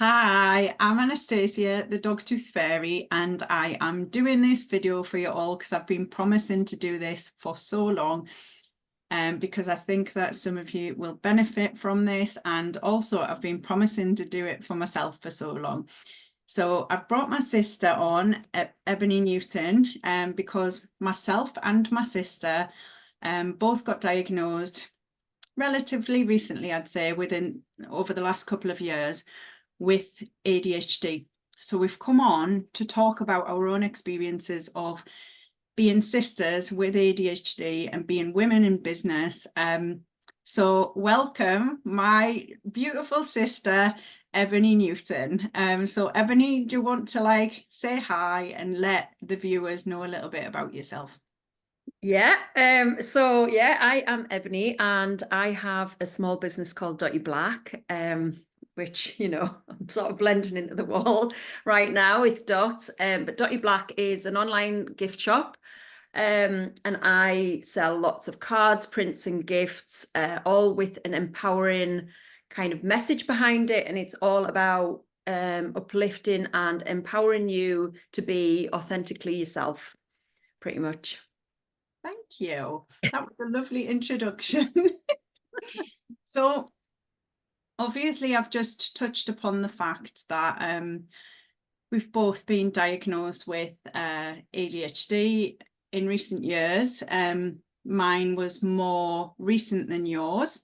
Hi, I'm Anastasia, the Dogtooth Fairy, and I am doing this video for you all because I've been promising to do this for so long, because I think that some of you will benefit from this, and also I've been promising to do it for myself for so long. So I've brought my sister on, Ebony Newton, because myself and my sister both got diagnosed relatively recently, I'd say, over the last couple of years, with ADHD. So we've come on to talk about our own experiences of being sisters with ADHD and being women in business. So welcome my beautiful sister, Ebony Newton. So Ebony, do you want to say hi and let the viewers know a little bit about yourself? I am Ebony and I have a small business called Dotty Black, which, I'm sort of blending into the wall right now with Dot. But Dotty Black is an online gift shop. And I sell lots of cards, prints and gifts, all with an empowering kind of message behind it. And it's all about uplifting and empowering you to be authentically yourself, pretty much. Thank you. That was a lovely introduction. So obviously I've just touched upon the fact that we've both been diagnosed with ADHD in recent years. Mine was more recent than yours.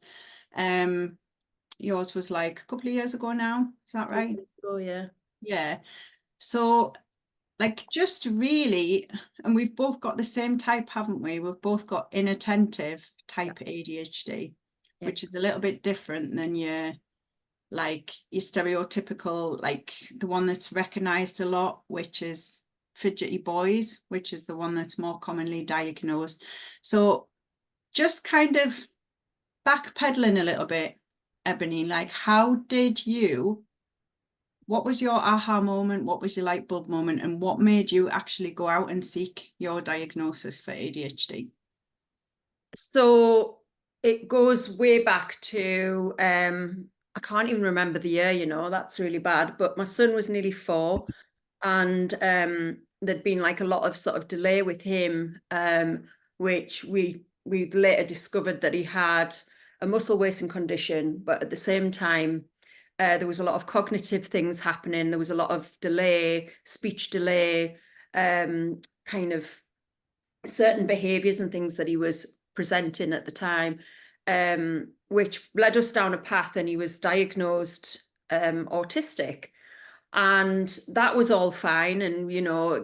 Yours was like a couple of years ago now, is that right? Oh, yeah. Yeah. So just really, and we've both got the same type, haven't we? We've both got inattentive type ADHD, which is a little bit different than your stereotypical, the one that's recognized a lot, which is fidgety boys, which is the one that's more commonly diagnosed. So just kind of backpedaling a little bit, Ebony, what was your aha moment? What was your light bulb moment? And what made you actually go out and seek your diagnosis for ADHD? So it goes way back to, I can't even remember the year, that's really bad. But my son was nearly 4 and there'd been like a lot of sort of delay with him, which we later discovered that he had a muscle wasting condition, but at the same time, there was a lot of cognitive things happening. There was a lot of delay, speech delay, kind of certain behaviors and things that he was presenting at the time, which led us down a path, and he was diagnosed autistic. And that was all fine. And,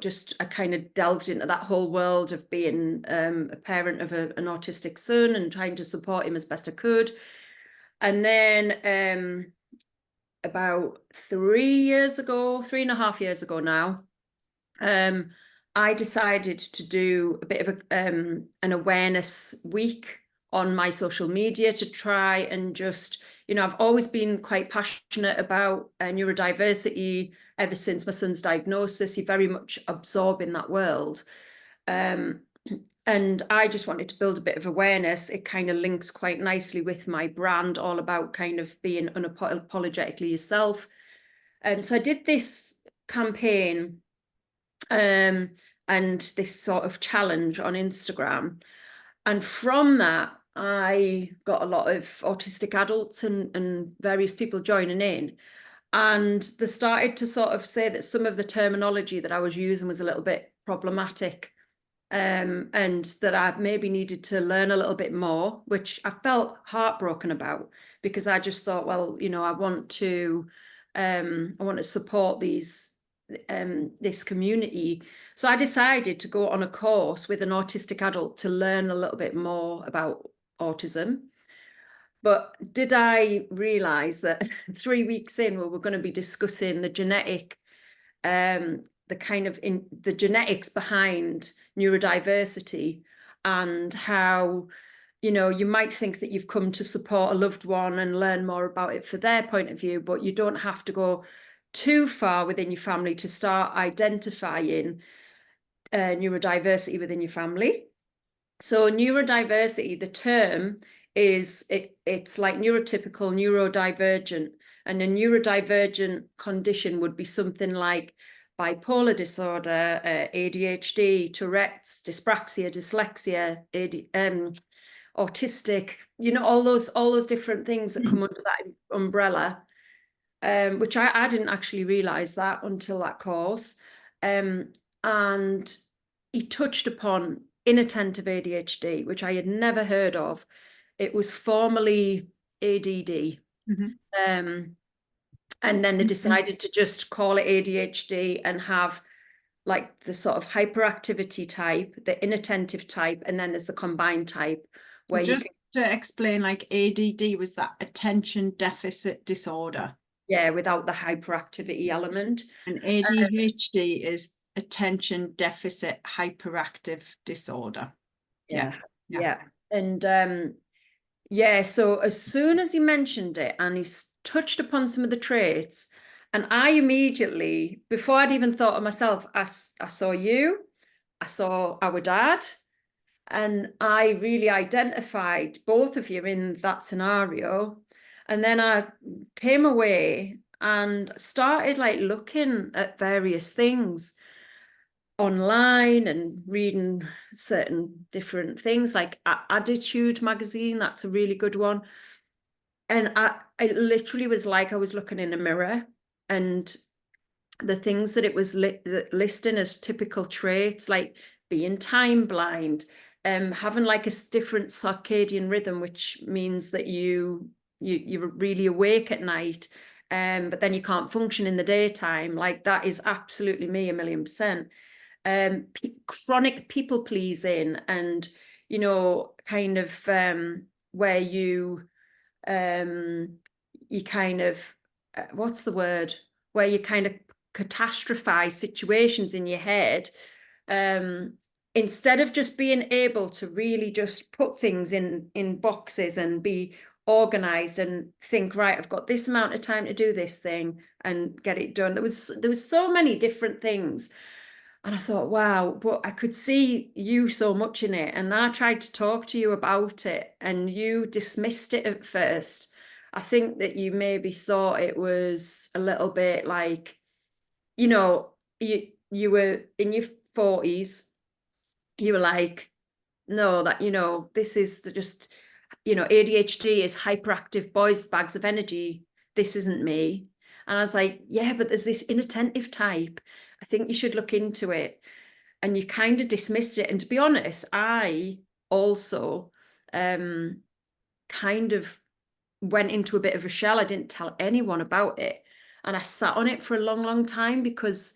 just I kind of delved into that whole world of being a parent of an autistic son and trying to support him as best I could. And then about 3.5 years ago now, I decided to do a bit of an awareness week on my social media to try and just, I've always been quite passionate about neurodiversity ever since my son's diagnosis. He's very much absorbed in that world. And I just wanted to build a bit of awareness. It kind of links quite nicely with my brand, all about kind of being unapologetically yourself. And so I did this campaign and this sort of challenge on Instagram. And from that, I got a lot of autistic adults and various people joining in. And they started to sort of say that some of the terminology that I was using was a little bit problematic. And that I maybe needed to learn a little bit more, which I felt heartbroken about, because I just thought, well, I want to support this community. So I decided to go on a course with an autistic adult to learn a little bit more about autism. But did I realize that 3 weeks in, we were going to be discussing the genetic, the genetics behind neurodiversity, and how, you might think that you've come to support a loved one and learn more about it for their point of view, but you don't have to go too far within your family to start identifying neurodiversity within your family. So neurodiversity, the term, it's like neurotypical, neurodivergent, and a neurodivergent condition would be something like bipolar disorder, ADHD, Tourette's, dyspraxia, dyslexia, autistic, you know, all those different things that come under that umbrella, which I didn't actually realize that until that course. And he touched upon inattentive ADHD, which I had never heard of. It was formerly ADD. And then they decided to just call it ADHD and have like the sort of hyperactivity type, the inattentive type, and then there's the combined type where you Just can, to explain, like ADD was that attention deficit disorder, yeah, without the hyperactivity element. and ADHD is attention deficit hyperactive disorder. Yeah. Yeah. Yeah. And yeah, so as soon as he mentioned it and he touched upon some of the traits, and I immediately, before I'd even thought of myself, I saw you, I saw our dad, and I really identified both of you in that scenario. And then I came away and started like looking at various things online and reading certain different things like Attitude magazine. That's a really good one. And it literally was like I was looking in a mirror, and the things that it was listing as typical traits, like being time blind, having like a different circadian rhythm, which means that you're really awake at night, but then you can't function in the daytime. Like that is absolutely me 1,000,000%. Chronic people pleasing, and you know, kind of where you kind of what's the word, where you kind of catastrophize situations in your head, instead of just being able to really just put things in boxes and be organized and think, right, I've got this amount of time to do this thing and get it done. There was so many different things. And I thought, wow, but I could see you so much in it. And I tried to talk to you about it and you dismissed it at first. I think that you maybe thought it was a little bit like, you know, you were in your 40s. You were like, no, that, you know, this is just, you know, ADHD is hyperactive boys with bags of energy. This isn't me. And I was like, yeah, but there's this inattentive type. I think you should look into it. And you kind of dismissed it. And to be honest, I also kind of went into a bit of a shell. I didn't tell anyone about it. And I sat on it for a long, long time, because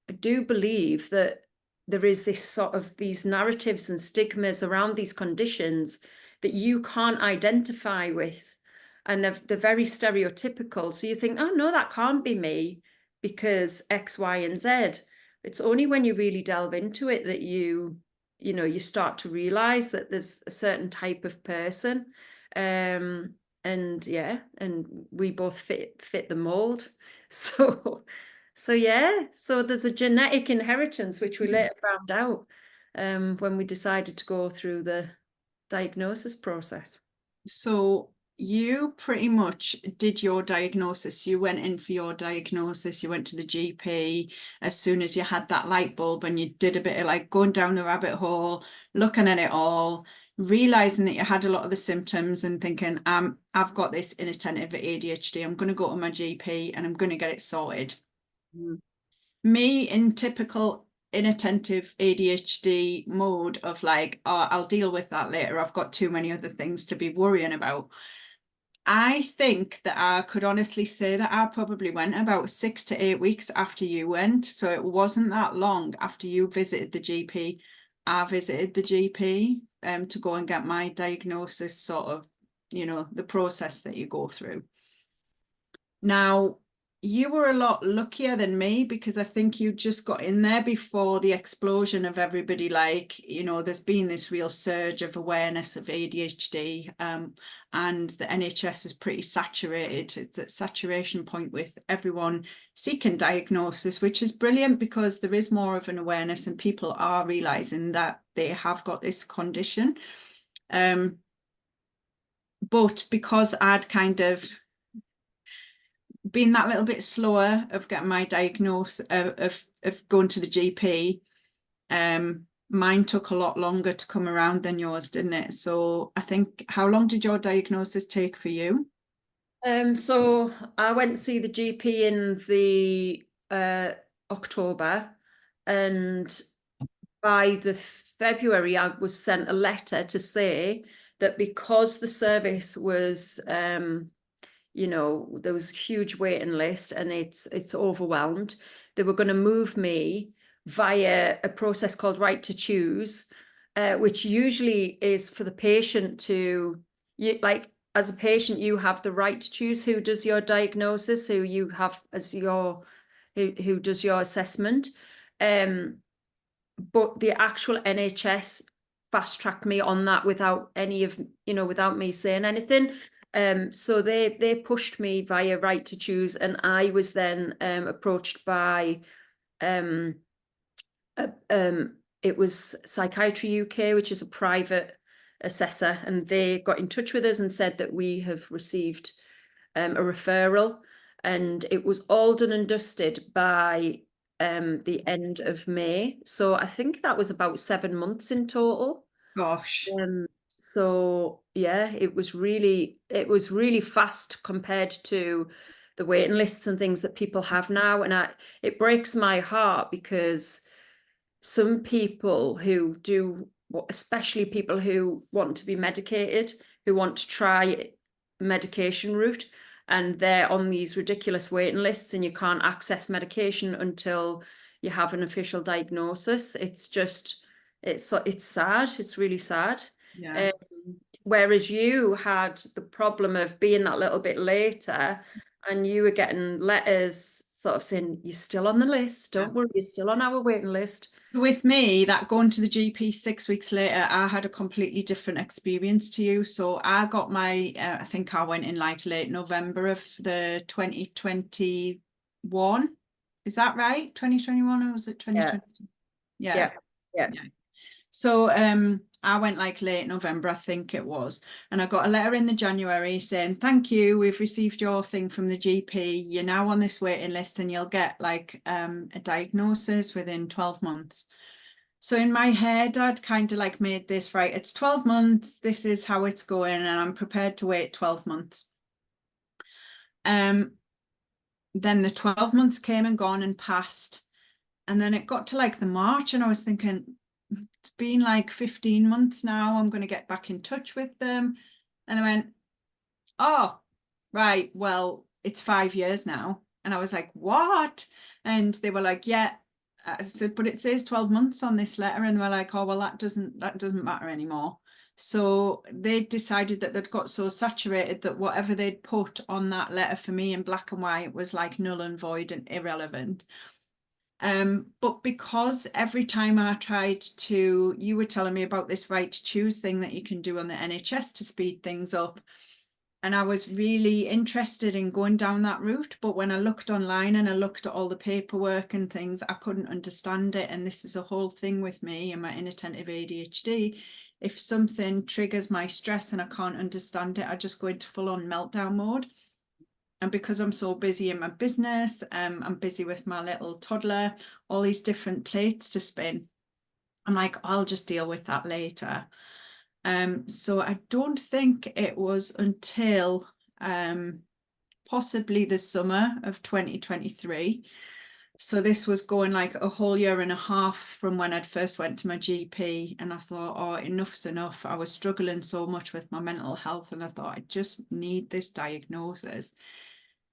I do believe that there is this sort of these narratives and stigmas around these conditions that you can't identify with. And they're very stereotypical. So you think, oh, no, that can't be me because X, Y, and Z. It's only when you really delve into it that you start to realize that there's a certain type of person. And yeah, and we both fit the mold. So yeah, so there's a genetic inheritance, which we later found out when we decided to go through the diagnosis process. So you pretty much did your diagnosis. You went in for your diagnosis. You went to the GP as soon as you had that light bulb, and you did a bit of like going down the rabbit hole, looking at it all, realizing that you had a lot of the symptoms and thinking, I've got this inattentive ADHD. I'm going to go to my GP and I'm going to get it sorted. Me, in typical inattentive ADHD mode of like, oh, I'll deal with that later. I've got too many other things to be worrying about. I think that I could honestly say that I probably went about 6 to 8 weeks after you went. So it wasn't that long after you visited the GP. I visited the GP to go and get my diagnosis, sort of, you know, the process that you go through. Now, you were a lot luckier than me, because I think you just got in there before the explosion of everybody, like, you know, there's been this real surge of awareness of ADHD, and the NHS is pretty saturated. It's at saturation point with everyone seeking diagnosis, which is brilliant because there is more of an awareness and people are realizing that they have got this condition. but because I'd kind of been that little bit slower of getting my diagnosis, of going to the GP, mine took a lot longer to come around than yours, didn't it? So I think, how long did your diagnosis take for you? So I went to see the GP in the October, and by the February, I was sent a letter to say that because the service was, you know, there was a huge waiting list and it's overwhelmed, they were going to move me via a process called right to choose, which usually is for the patient to, like, as a patient, you have the right to choose who does your diagnosis, who you have as your, who does your assessment. But the actual NHS fast tracked me on that without any of, you know, without me saying anything. So they pushed me via right to choose, and I was then approached by it was Psychiatry UK, which is a private assessor, and they got in touch with us and said that we have received a referral, and it was all done and dusted by the end of May. So I think that was about 7 months in total. Gosh. So yeah, it was really fast compared to the waiting lists and things that people have now. And it breaks my heart because some people who do, especially people who want to be medicated, who want to try medication route, and they're on these ridiculous waiting lists, and you can't access medication until you have an official diagnosis. It's just, it's sad. It's really sad. Yeah. Whereas you had the problem of being that little bit later, and you were getting letters sort of saying, you're still on the list, don't worry, you're still on our waiting list. So with me, that going to the GP 6 weeks later, I had a completely different experience to you. So I got my, I think I went in like late November of the 2021. Is that right? 2021, or was it 2020? Yeah. Yeah. So I went like late November, I think it was, and I got a letter in the January saying, thank you, we've received your thing from the GP. You're now on this waiting list and you'll get like a diagnosis within 12 months. So in my head, I'd kind of like made this, right, it's 12 months, this is how it's going, and I'm prepared to wait 12 months. Then the 12 months came and gone and passed. And then it got to like the March, and I was thinking, it's been like 15 months now, I'm going to get back in touch with them. And I went, oh, right, well, it's 5 years now. And I was like, what? And they were like, yeah. I said, but it says 12 months on this letter. And we're like, oh, well, that doesn't matter anymore. So they decided that they'd got so saturated that whatever they'd put on that letter for me in black and white was like null and void and irrelevant. But because every time I tried to, you were telling me about this right to choose thing that you can do on the NHS to speed things up. And I was really interested in going down that route. But when I looked online and I looked at all the paperwork and things, I couldn't understand it. And this is a whole thing with me and my inattentive ADHD. If something triggers my stress and I can't understand it, I just go into full-on meltdown mode. And because I'm so busy in my business, I'm busy with my little toddler, all these different plates to spin. I'm like, I'll just deal with that later. So I don't think it was until possibly the summer of 2023. So this was going like a whole year and a half from when I'd first went to my GP, and I thought, oh, enough's enough. I was struggling so much with my mental health, and I thought, I just need this diagnosis.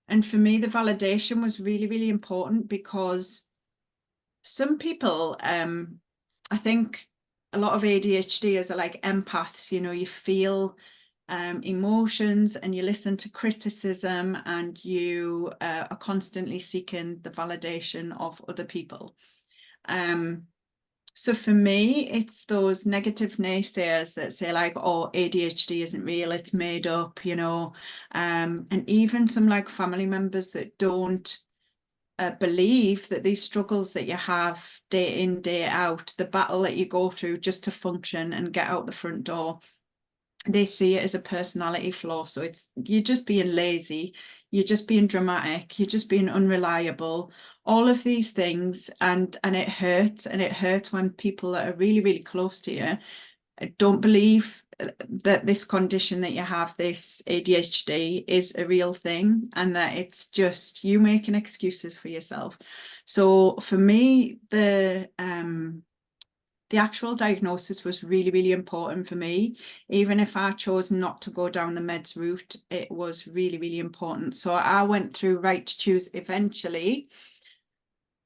And for me, the validation was really, really important, because some people, I think a lot of ADHDers are like empaths, you know, you feel emotions and you listen to criticism, and you are constantly seeking the validation of other people. So for me, it's those negative naysayers that say like, oh, ADHD isn't real, it's made up, you know, and even some like family members that don't believe that these struggles that you have day in, day out, the battle that you go through just to function and get out the front door, they see it as a personality flaw. So it's, you're just being lazy, you're just being dramatic, you're just being unreliable, all of these things. And it hurts. And it hurts when people that are really, really close to you don't believe that this condition that you have, this ADHD, is a real thing, and that it's just you making excuses for yourself. So for me, the actual diagnosis was really, really important for me. Even if I chose not to go down the meds route, it was really, really important. So I went through right to choose eventually,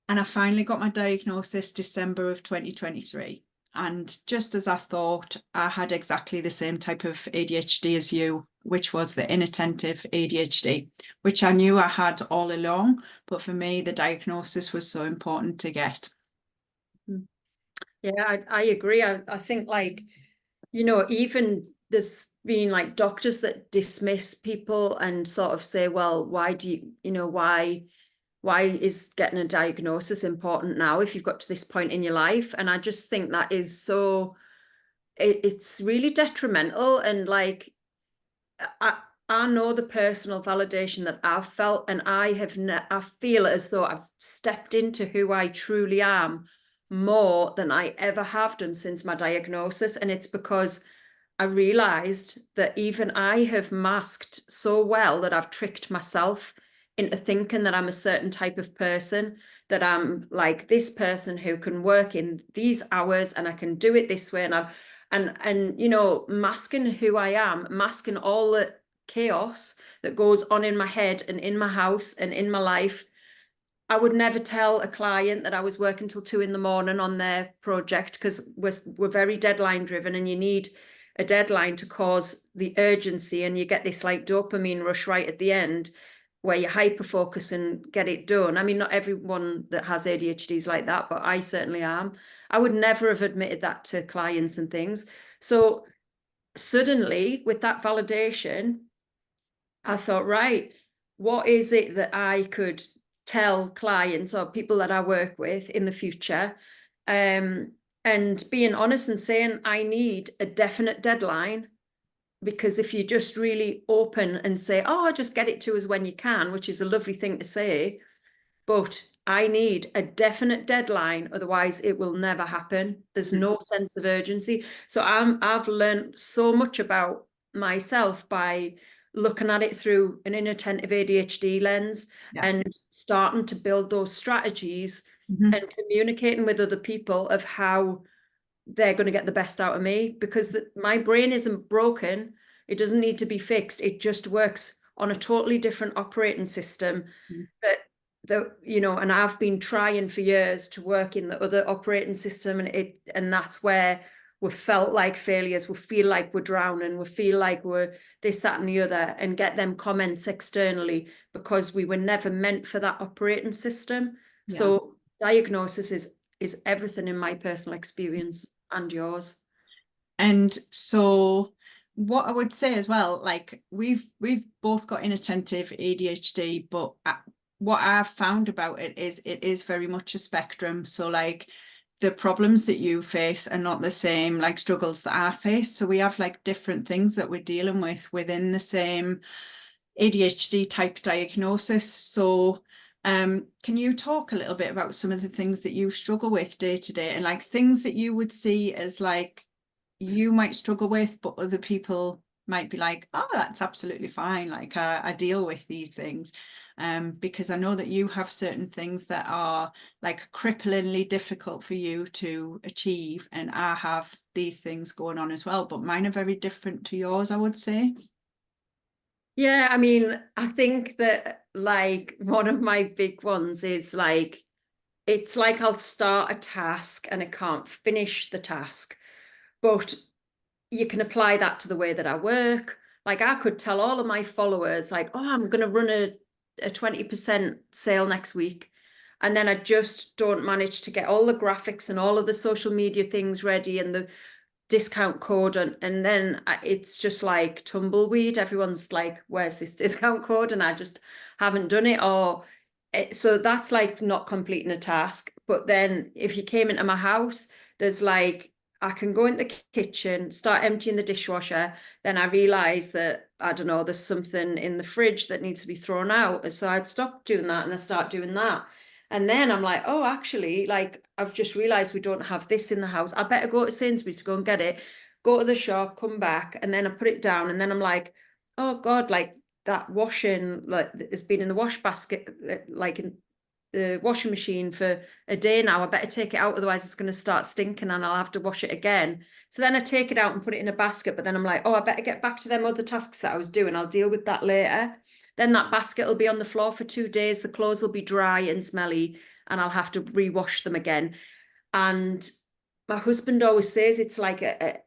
and I finally got my diagnosis December of 2023. And just as I thought, I had exactly the same type of ADHD as you, which was the inattentive ADHD, which I knew I had all along. But for me, the diagnosis was so important to get. Yeah, I agree. I think, like, you know, even there's been like doctors that dismiss people and sort of say, well, why do you know, why is getting a diagnosis important now if you've got to this point in your life? And I just think that is so, it's really detrimental. And like, I know the personal validation that I've felt, and I feel as though I've stepped into who I truly am more than I ever have done since my diagnosis. And it's because I realized that even I have masked so well that I've tricked myself into thinking that I'm a certain type of person, that I'm like this person who can work in these hours and I can do it this way. And you know, masking who I am, masking all the chaos that goes on in my head and in my house and in my life. I would never tell a client that I was working till 2 a.m. on their project, because we're very deadline driven, and you need a deadline to cause the urgency, and you get this like dopamine rush right at the end where you hyper focus and get it done. I mean, not everyone that has ADHD is like that, but I certainly am. I would never have admitted that to clients and things. So suddenly, with that validation, I thought, right, what is it that I could tell clients or people that I work with in the future? And being honest and saying, I need a definite deadline. Because if you just really open and say, oh, just get it to us when you can, which is a lovely thing to say, but I need a definite deadline, otherwise it will never happen. There's no sense of urgency. So I've learned so much about myself by looking at it through an inattentive ADHD lens, Yeah. and starting to build those strategies Mm-hmm. and communicating with other people of how they're going to get the best out of me, because my brain isn't broken. It doesn't need to be fixed. It just works on a totally different operating system that you know, and I've been trying for years to work in the other operating system, and that's where we felt like failures. We feel like we're drowning. We feel like we're this, that, and the other, and get them comments externally because we were never meant for that operating system. Yeah. So diagnosis is everything in my personal experience and yours. And so what I would say as well, like we've both got inattentive ADHD, but what I've found about it is very much a spectrum. So like the problems that you face are not the same like struggles that I face. So we have like different things that we're dealing with within the same ADHD type diagnosis. So can you talk a little bit about some of the things that you struggle with day to day, and like things that you would see as like you might struggle with, but other people might be like, oh, that's absolutely fine. Like I deal with these things. Because I know that you have certain things that are like cripplingly difficult for you to achieve. And I have these things going on as well, but mine are very different to yours, I would say. Yeah, I mean, I think that like one of my big ones is like, it's like I'll start a task and I can't finish the task. But you can apply that to the way that I work. Like I could tell all of my followers, like, oh, I'm going to run a 20% sale next week. And then I just don't manage to get all the graphics and all of the social media things ready and the discount code. And then it's just like tumbleweed. Everyone's like, where's this discount code? And I just haven't done it. So that's like not completing a task. But then if you came into my house, there's like I can go in the kitchen, start emptying the dishwasher, then I realise that, I don't know, there's something in the fridge that needs to be thrown out. And so I'd stop doing that and I start doing that. And then I'm like, oh, actually, like, I've just realised we don't have this in the house. I better go to Sainsbury's to go and get it, go to the shop, come back, and then I put it down. And then I'm like, oh God, like that washing, like, has been in the wash basket, like in the washing machine for a day now. I better take it out, otherwise it's going to start stinking and I'll have to wash it again. So then I take it out and put it in a basket, but then I'm like, oh, I better get back to them other tasks that I was doing. I'll deal with that later. Then that basket will be on the floor for 2 days. The clothes will be dry and smelly and I'll have to rewash them again. And my husband always says it's like a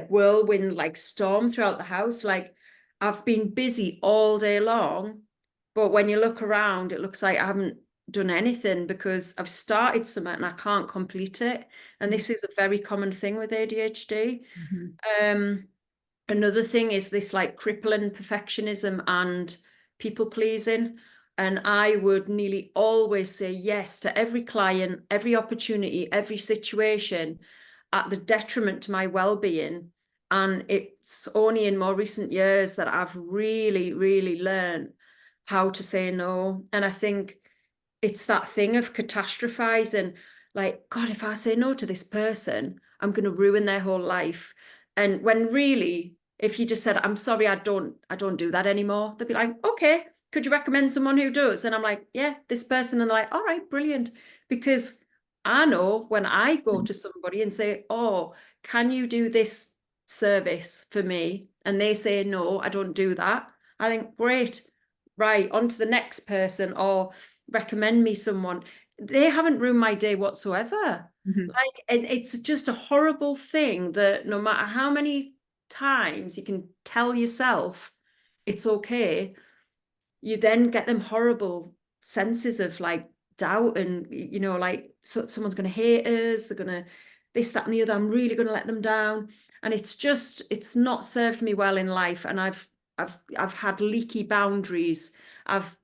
whirlwind, like storm throughout the house. Like, I've been busy all day long, but when you look around, it looks like I haven't done anything because I've started something and I can't complete it. And this is a very common thing with ADHD. Another thing is this like crippling perfectionism and people pleasing. And I would nearly always say yes to every client, every opportunity, every situation at the detriment to my well-being. And it's only in more recent years that I've really, really learned how to say no. And I think it's that thing of catastrophizing, like, God, if I say no to this person, I'm going to ruin their whole life. And when really, if you just said, I'm sorry, I don't do that anymore, they'd be like, okay, could you recommend someone who does? And I'm like, yeah, this person. And they're like, all right, brilliant. Because I know when I go to somebody and say, oh, can you do this service for me? And they say, no, I don't do that. I think, great, right, on to the next person, or recommend me someone. They haven't ruined my day whatsoever. Like, it's just a horrible thing that no matter how many times you can tell yourself it's okay, you then get them horrible senses of like doubt and, you know, like, so someone's going to hate us, they're going to this, that, and the other, I'm really going to let them down. And it's not served me well in life. And I've had leaky boundaries. I've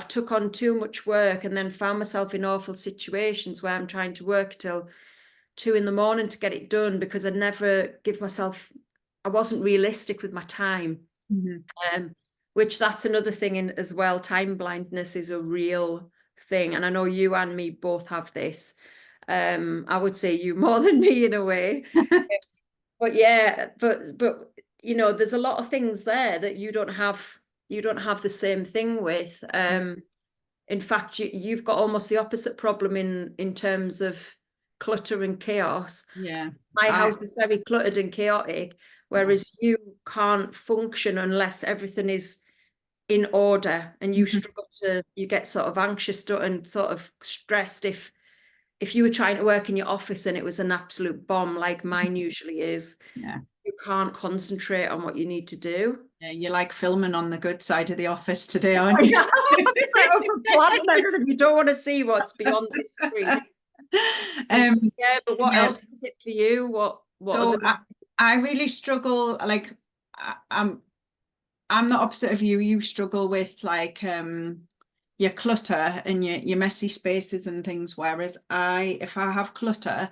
took on too much work and then found myself in awful situations where I'm trying to work till 2 a.m. to get it done because I wasn't realistic with my time. Which that's another thing in as well. Time blindness is a real thing. And I know you and me both have this. I would say you more than me in a way. But yeah, but you know, there's a lot of things there that you don't have the same thing with. In fact, you've got almost the opposite problem in terms of clutter and chaos. Yeah. My house is very cluttered and chaotic, whereas you can't function unless everything is in order, and you you get sort of anxious and sort of stressed if you were trying to work in your office and it was an absolute bomb like mine usually is. Yeah. You can't concentrate on what you need to do. Yeah, you're like filming on the good side of the office today, aren't you? Set up a plan and everything. You don't want to see what's beyond this screen. Yeah, but what else is it for you? What so I really struggle, like I'm the opposite of you. You struggle with like your clutter and your messy spaces and things, whereas if I have clutter,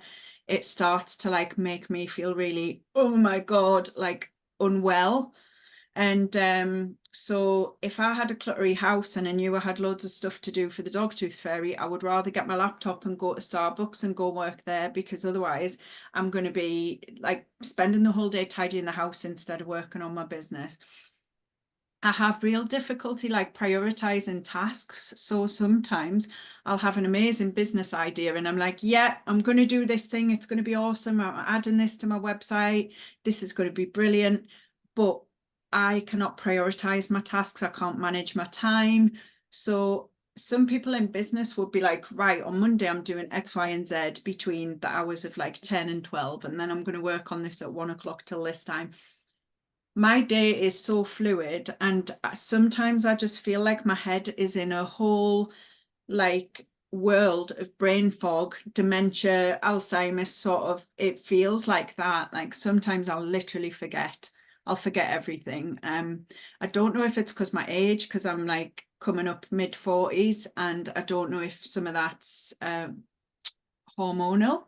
it starts to like make me feel really, oh my God, like unwell. And so if I had a cluttery house and I knew I had loads of stuff to do for the dog tooth fairy, I would rather get my laptop and go to Starbucks and go work there, because otherwise I'm going to be like spending the whole day tidying the house instead of working on my business. I have real difficulty like prioritizing tasks. So sometimes I'll have an amazing business idea and I'm like, yeah, I'm going to do this thing. It's going to be awesome. I'm adding this to my website. This is going to be brilliant. But I cannot prioritize my tasks. I can't manage my time. So some people in business would be like, right, on Monday, I'm doing X, Y, and Z between the hours of like 10 and 12. And then I'm going to work on this at 1 o'clock till this time. My day is so fluid, and sometimes I just feel like my head is in a whole like world of brain fog, dementia, Alzheimer's sort of. It feels like that. Like sometimes I'll literally forget everything. I don't know if it's because my age, because I'm like coming up mid-40s, and I don't know if some of that's hormonal.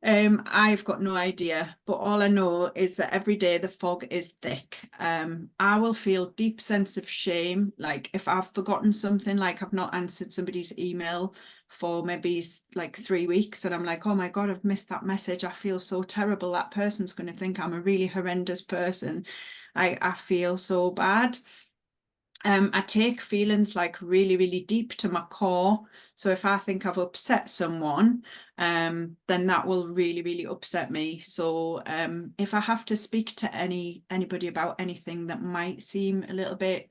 I've got no idea, but all I know is that every day the fog is thick. I will feel deep sense of shame, like if I've forgotten something, like I've not answered somebody's email for maybe like 3 weeks, and I'm like, oh my God, I've missed that message. I feel so terrible. That person's going to think I'm a really horrendous person. I feel so bad. I take feelings like really, really deep to my core. So if I think I've upset someone, then that will really, really upset me. So if I have to speak to anybody about anything that might seem a little bit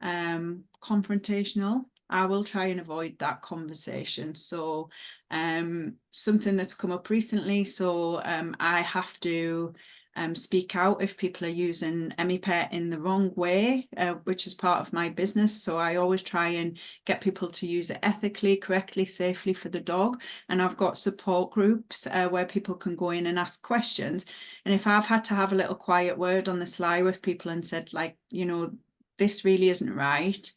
confrontational, I will try and avoid that conversation. So something that's come up recently, so I have to speak out if people are using Emmi-pet in the wrong way, which is part of my business. So I always try and get people to use it ethically, correctly, safely for the dog. And I've got support groups where people can go in and ask questions. And if I've had to have a little quiet word on the sly with people and said, like, you know, this really isn't right.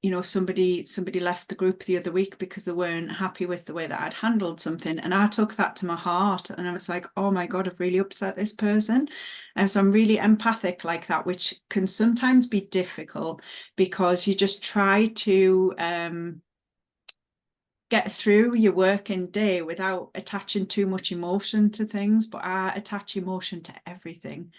You know, somebody left the group the other week because they weren't happy with the way that I'd handled something, and I took that to my heart, and I was like, oh my God, I've really upset this person. And so I'm really empathic like that, which can sometimes be difficult because you just try to get through your working day without attaching too much emotion to things, but I attach emotion to everything.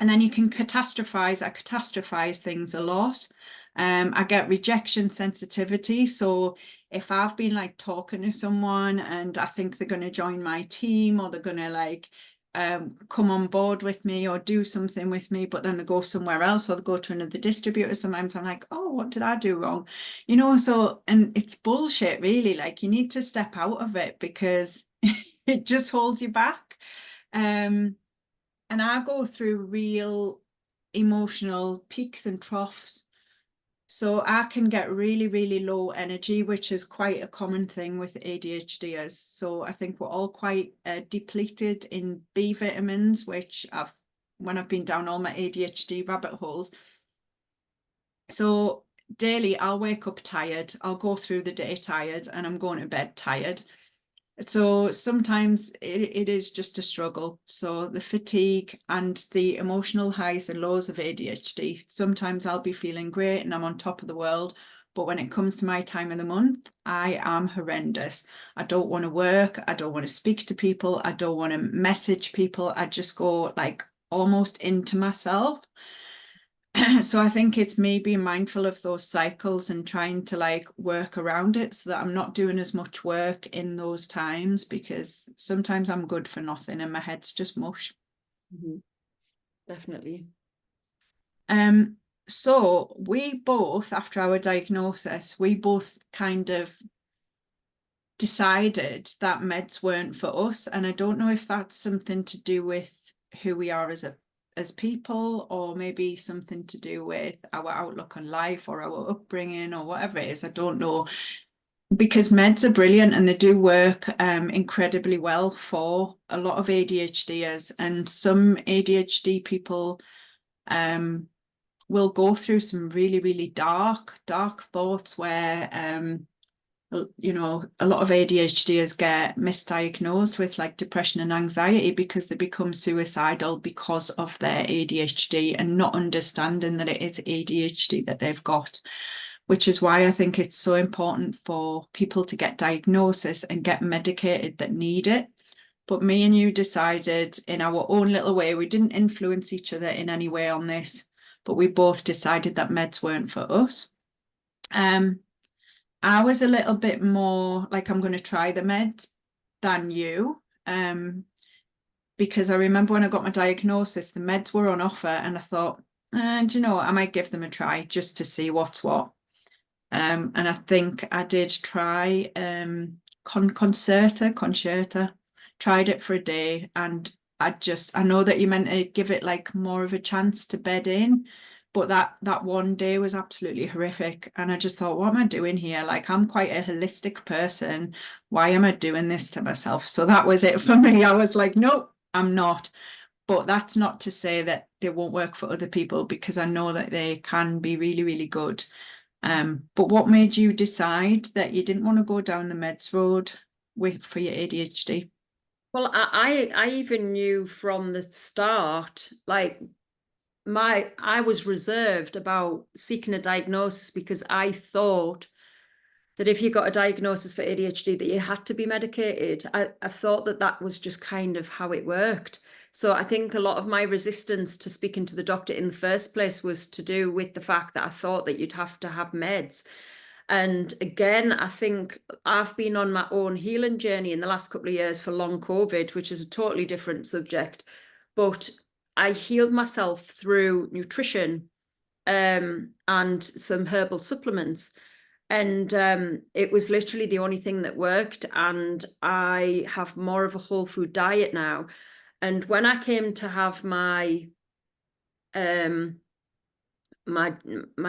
And then you can catastrophize. I catastrophize things a lot. I get rejection sensitivity. So if I've been like talking to someone and I think they're going to join my team, or they're going to like come on board with me or do something with me, but then they go somewhere else or they go to another distributor, sometimes I'm like, oh, what did I do wrong? You know, so, and it's bullshit, really. Like, you need to step out of it because it just holds you back. And I go through real emotional peaks and troughs. So I can get really, really low energy, which is quite a common thing with ADHDers. So I think we're all quite depleted in B vitamins, which when I've been down all my ADHD rabbit holes. So daily I'll wake up tired, I'll go through the day tired, and I'm going to bed tired. So sometimes it is just a struggle. So the fatigue and the emotional highs and lows of ADHD, sometimes I'll be feeling great and I'm on top of the world. But when it comes to my time of the month, I am horrendous. I don't want to work. I don't want to speak to people. I don't want to message people. I just go like almost into myself. So I think it's me being mindful of those cycles and trying to like work around it so that I'm not doing as much work in those times, because sometimes I'm good for nothing and my head's just mush. Definitely. So we both, after our diagnosis, we both kind of decided that meds weren't for us. And I don't know if that's something to do with who we are as people, or maybe something to do with our outlook on life or our upbringing or whatever it is. I don't know, because meds are brilliant and they do work incredibly well for a lot of ADHDers, and some ADHD people will go through some really, really dark thoughts where you know, a lot of ADHDers get misdiagnosed with like depression and anxiety because they become suicidal because of their ADHD and not understanding that it is ADHD that they've got, which is why I think it's so important for people to get diagnosis and get medicated that need it. But me and you decided in our own little way, we didn't influence each other in any way on this, but we both decided that meds weren't for us. I was a little bit more like, I'm going to try the meds than you, because I remember when I got my diagnosis, the meds were on offer, and I thought, do you know what, I might give them a try just to see what's what. And I think I did try Concerta, tried it for a day, and I know that you meant to give it like more of a chance to bed in, but that one day was absolutely horrific. And I just thought, what am I doing here? Like, I'm quite a holistic person. Why am I doing this to myself? So that was it for me. I was like, nope, I'm not. But that's not to say that they won't work for other people, because I know that they can be really, really good. But what made you decide that you didn't want to go down the meds road? for your ADHD? Well, I even knew from the start, like I was reserved about seeking a diagnosis because I thought that if you got a diagnosis for ADHD that you had to be medicated. I thought that that was just kind of how it worked. So I think a lot of my resistance to speaking to the doctor in the first place was to do with the fact that I thought that you'd have to have meds. And again, I think I've been on my own healing journey in the last couple of years for long COVID, which is a totally different subject. But I healed myself through nutrition and some herbal supplements. And it was literally the only thing that worked. And I have more of a whole food diet now. And when I came to have my my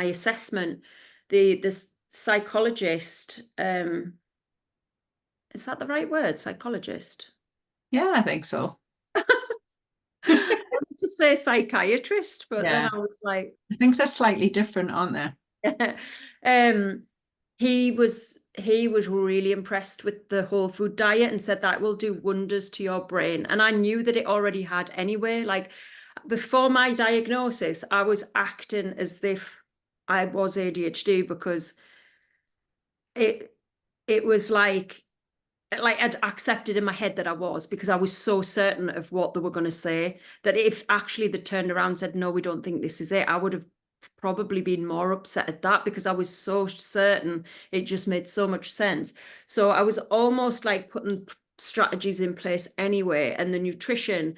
assessment, the psychologist, is that the right word? Psychologist? Yeah, I think so. I wanted to say psychiatrist, but then Yeah, I was like, I think they're slightly different, aren't they? he was really impressed with the whole food diet and said that will do wonders to your brain. And I knew that it already had anyway. Like before my diagnosis, I was acting as if I was ADHD because it was like I'd accepted in my head that I was, because I was so certain of what they were going to say, that if actually they turned around and said, no, we don't think this is it, I would have probably been more upset at that, because I was so certain. It just made so much sense. So I was almost like putting strategies in place anyway. And the nutrition,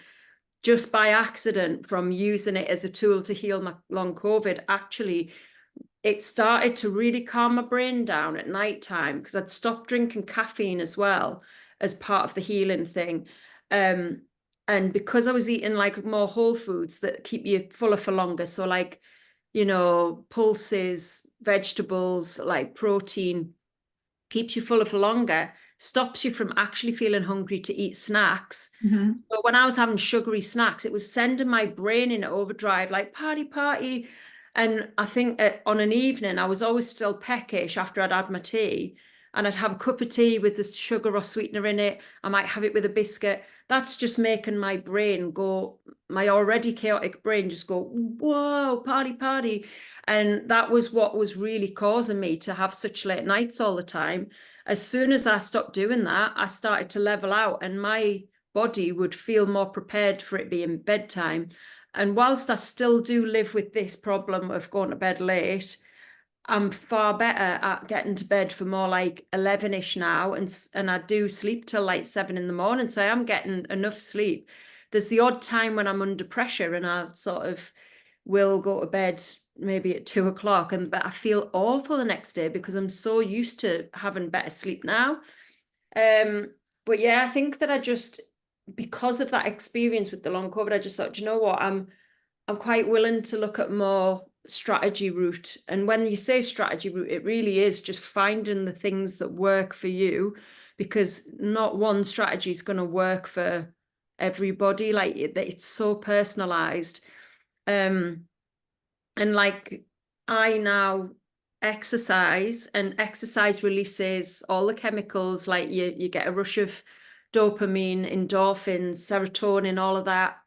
just by accident, from using it as a tool to heal my long COVID, actually it started to really calm my brain down at night time, because I'd stopped drinking caffeine as well as part of the healing thing. And because I was eating like more whole foods that keep you fuller for longer. So like, pulses, vegetables, like protein, keeps you fuller for longer, stops you from actually feeling hungry to eat snacks. Mm-hmm. So when I was having sugary snacks, it was sending my brain in overdrive, like party, party. And I think on an evening, I was always still peckish after I'd had my tea. And I'd have a cup of tea with the sugar or sweetener in it. I might have it with a biscuit. That's just making my brain go, my already chaotic brain just go, whoa, party, party. And that was what was really causing me to have such late nights all the time. As soon as I stopped doing that, I started to level out, and my body would feel more prepared for it being bedtime. And whilst I still do live with this problem of going to bed late, I'm far better at getting to bed for more like 11ish now. And I do sleep till like 7 in the morning. So I'm getting enough sleep. There's the odd time when I'm under pressure and I sort of will go to bed maybe at 2 o'clock, but I feel awful the next day because I'm so used to having better sleep now. But yeah, I think that I just, because of that experience with the long COVID, I just thought, you know what, I'm quite willing to look at more strategy route. And when you say strategy route, it really is just finding the things that work for you, because not one strategy is going to work for everybody. Like it's so personalized. And like I now exercise, and exercise releases all the chemicals, like you get a rush of dopamine, endorphins, serotonin, all of that.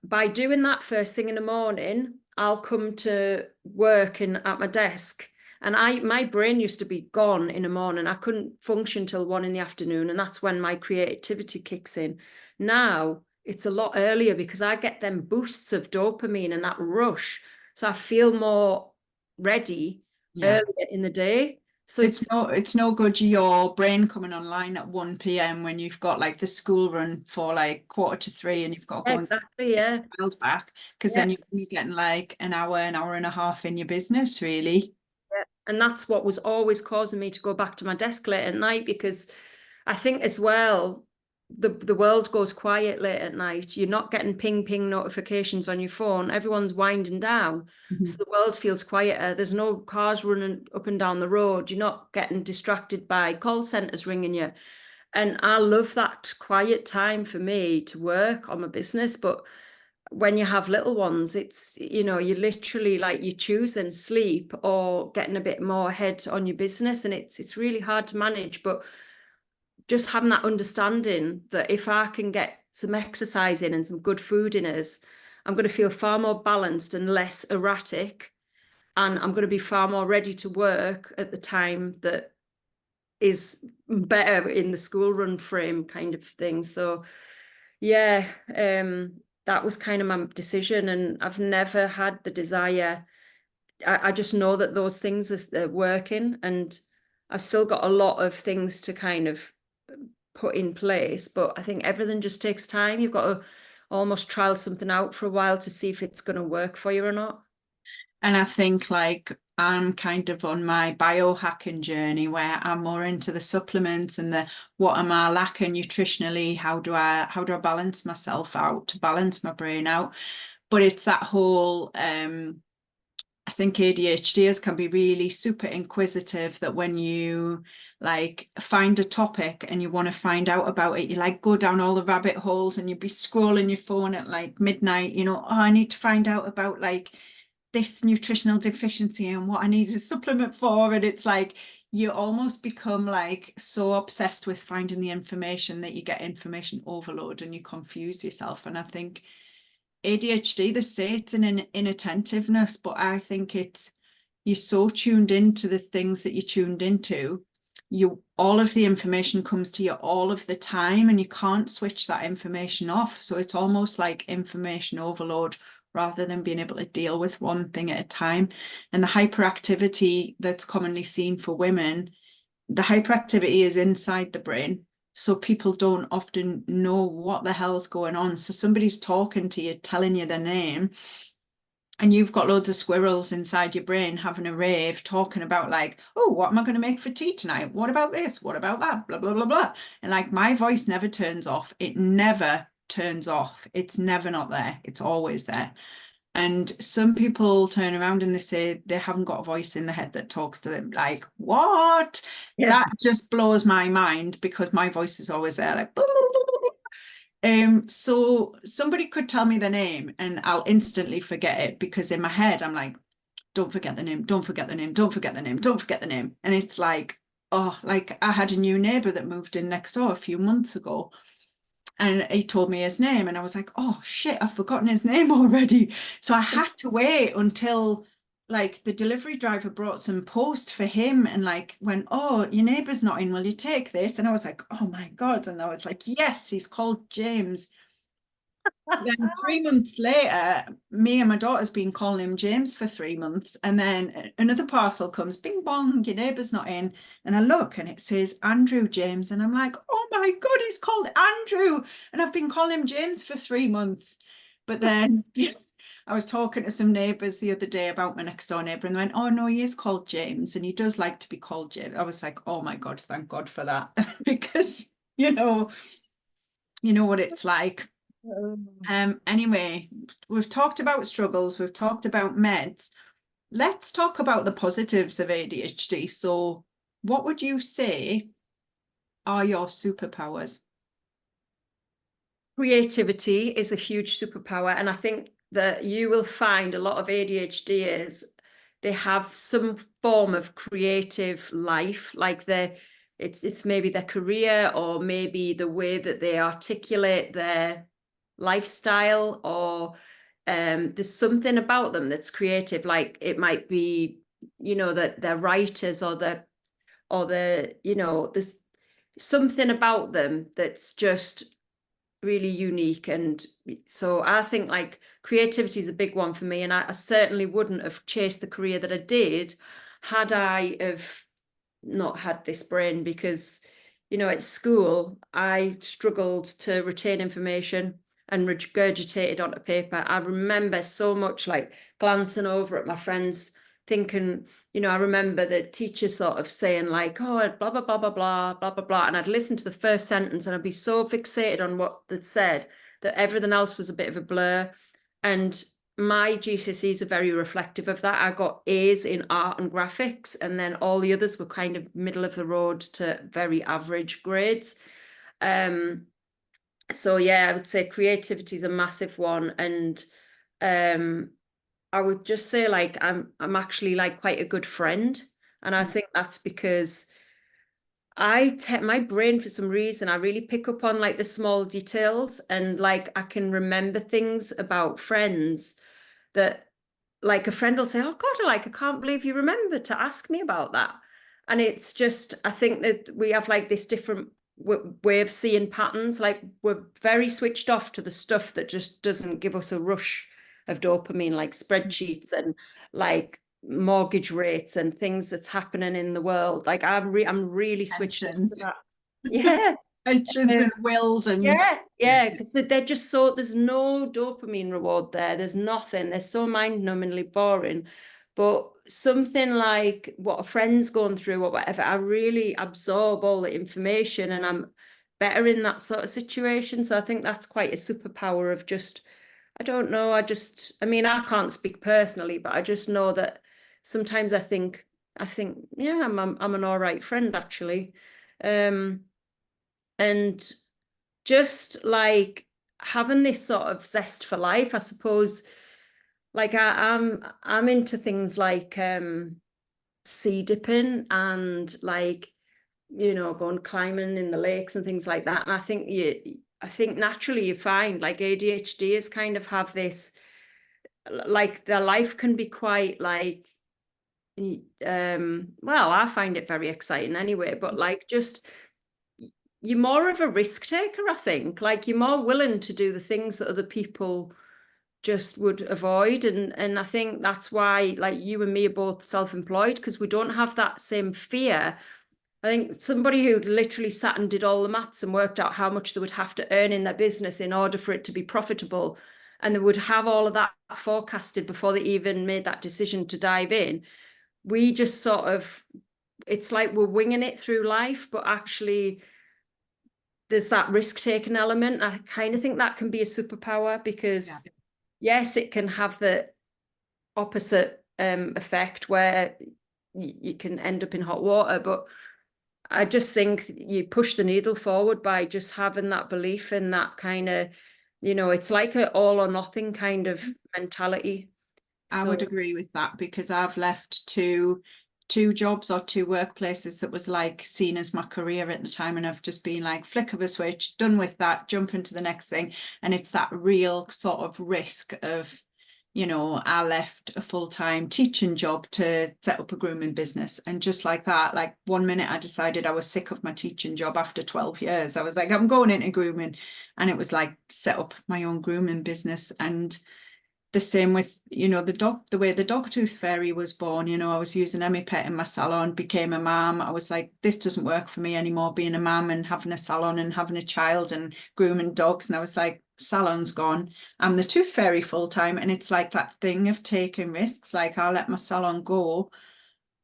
By doing that first thing in the morning, I'll come to work and at my desk, and my brain used to be gone in the morning. I couldn't function till 1 in the afternoon, and that's when my creativity kicks in. Now it's a lot earlier because I get them boosts of dopamine and that rush, so I feel more ready earlier in the day. So It's no good your brain coming online at 1 p.m. when you've got like the school run for like 2:45 and you've got to go exactly, yeah. and get the child back, because then you're getting like an hour and a half in your business, really. Yeah. And that's what was always causing me to go back to my desk late at night, because I think as well, the world goes quiet late at night. You're not getting ping notifications on your phone. Everyone's winding down. So the world feels quieter. There's no cars running up and down the road. You're not getting distracted by call centers ringing you. And I love that quiet time for me to work on my business. But when you have little ones, it's, you literally like you choosing sleep or getting a bit more ahead on your business, and it's really hard to manage. But just having that understanding that if I can get some exercise in and some good food in us, I'm going to feel far more balanced and less erratic. And I'm going to be far more ready to work at the time that is better in the school run frame kind of thing. So yeah, that was kind of my decision. And I've never had the desire. I just know that those things are working, and I've still got a lot of things to kind of put in place, but I think everything just takes time. You've got to almost trial something out for a while to see if it's going to work for you or not. And I think like I'm kind of on my biohacking journey where I'm more into the supplements and the what am I lacking nutritionally? How do I balance myself out to balance my brain out? But it's that whole I think ADHDers can be really super inquisitive, that when you like find a topic and you want to find out about it, you like go down all the rabbit holes and you'd be scrolling your phone at like midnight, oh, I need to find out about like this nutritional deficiency and what I need a supplement for. And it's like you almost become like so obsessed with finding the information that you get information overload and you confuse yourself. And I think ADHD, they say it's an inattentiveness, but I think it's you're so tuned into the things that you're tuned into. All of the information comes to you all of the time and you can't switch that information off. So it's almost like information overload rather than being able to deal with one thing at a time. And the hyperactivity that's commonly seen for women, the hyperactivity is inside the brain. So people don't often know what the hell's going on. So somebody's talking to you, telling you their name, and you've got loads of squirrels inside your brain having a rave, talking about like, oh, what am I going to make for tea tonight? What about this? What about that? Blah, blah, blah, blah. And like my voice never turns off. It never turns off. It's never not there. It's always there. And some people turn around and they say they haven't got a voice in the head that talks to them. Like, what? Yeah. That just blows my mind because my voice is always there, like, so somebody could tell me the name and I'll instantly forget it because in my head I'm like, don't forget the name, don't forget the name, don't forget the name, don't forget the name. And it's like, oh, like I had a new neighbor that moved in next door a few months ago and he told me his name and I was like, oh shit, I've forgotten his name already. So I had to wait until like the delivery driver brought some post for him and like went, oh, your neighbor's not in, will you take this? And I was like, oh my God. And I was like, yes, he's called James. Then 3 months later, me and my daughter's been calling him James for 3 months. And then another parcel comes, bing bong, your neighbour's not in. And I look and it says Andrew James. And I'm like, oh my God, he's called Andrew. And I've been calling him James for 3 months. But then I was talking to some neighbours the other day about my next door neighbour and they went, oh no, he is called James and he does like to be called James. I was like, oh my God, thank God for that. Because, you know what it's like. Anyway, we've talked about struggles, we've talked about meds. Let's talk about the positives of ADHD. So, what would you say are your superpowers? Creativity is a huge superpower, and I think that you will find a lot of ADHDers, they have some form of creative life, like it's maybe their career or maybe the way that they articulate their lifestyle, or there's something about them that's creative. Like it might be, that they're writers or there's something about them that's just really unique. And so I think like creativity is a big one for me, and I certainly wouldn't have chased the career that I did had I have not had this brain, because at school I struggled to retain information and regurgitate it onto paper. I remember so much like glancing over at my friends thinking, I remember the teacher sort of saying like, oh, blah, blah, blah, blah, blah, blah, blah, blah. And I'd listen to the first sentence and I'd be so fixated on what they'd said that everything else was a bit of a blur. And my GCSEs are very reflective of that. I got A's in art and graphics, and then all the others were kind of middle of the road to very average grades. So yeah, I would say creativity is a massive one. And I would just say like I'm actually like quite a good friend. And I think that's because my brain, for some reason, I really pick up on like the small details, and like I can remember things about friends that, like, a friend will say, "Oh God, like I can't believe you remembered to ask me about that." And it's just, I think that we have like this different way of seeing patterns. Like we're very switched off to the stuff that just doesn't give us a rush of dopamine, like spreadsheets and like mortgage rates and things that's happening in the world. Like I'm really switched off to Pensions. that. Yeah. Pensions and wills and yeah. Yeah, because they're just so, there's no dopamine reward there. There's nothing. They're so mind-numbingly boring. But something like what a friend's going through or whatever, I really absorb all the information and I'm better in that sort of situation. So I think that's quite a superpower of just, I don't know, I mean, I can't speak personally, but I just know that sometimes I think, yeah, I'm an all right friend actually. And just like having this sort of zest for life, I suppose. Like I'm into things like sea dipping and like, going climbing in the lakes and things like that. And I think naturally you find like ADHDs kind of have this, like their life can be quite like, well, I find it very exciting anyway, but like just you're more of a risk taker, I think. Like you're more willing to do the things that other people just would avoid. And I think that's why like you and me are both self-employed, because we don't have that same fear. I think somebody who literally sat and did all the maths and worked out how much they would have to earn in their business in order for it to be profitable, and they would have all of that forecasted before they even made that decision to dive in. We just sort of, it's like we're winging it through life, but actually there's that risk-taking element. I kind of think that can be a superpower because yes, it can have the opposite effect where you can end up in hot water, but I just think you push the needle forward by just having that belief in that kind of, it's like an all or nothing kind of mentality. I would So agree with that because I've left two jobs or two workplaces that was like seen as my career at the time, and I've just been like flick of a switch, done with that, jump into the next thing. And it's that real sort of risk of, I left a full-time teaching job to set up a grooming business, and just like that, like one minute I decided I was sick of my teaching job after 12 years. I was like, I'm going into grooming, and it was like set up my own grooming business. And the same with, the way the dog tooth fairy was born. I was using Emmi-pet in my salon, became a mom. I was like, this doesn't work for me anymore, being a mom and having a salon and having a child and grooming dogs. And I was like, salon's gone. I'm the tooth fairy full time. And it's like that thing of taking risks. Like I'll let my salon go,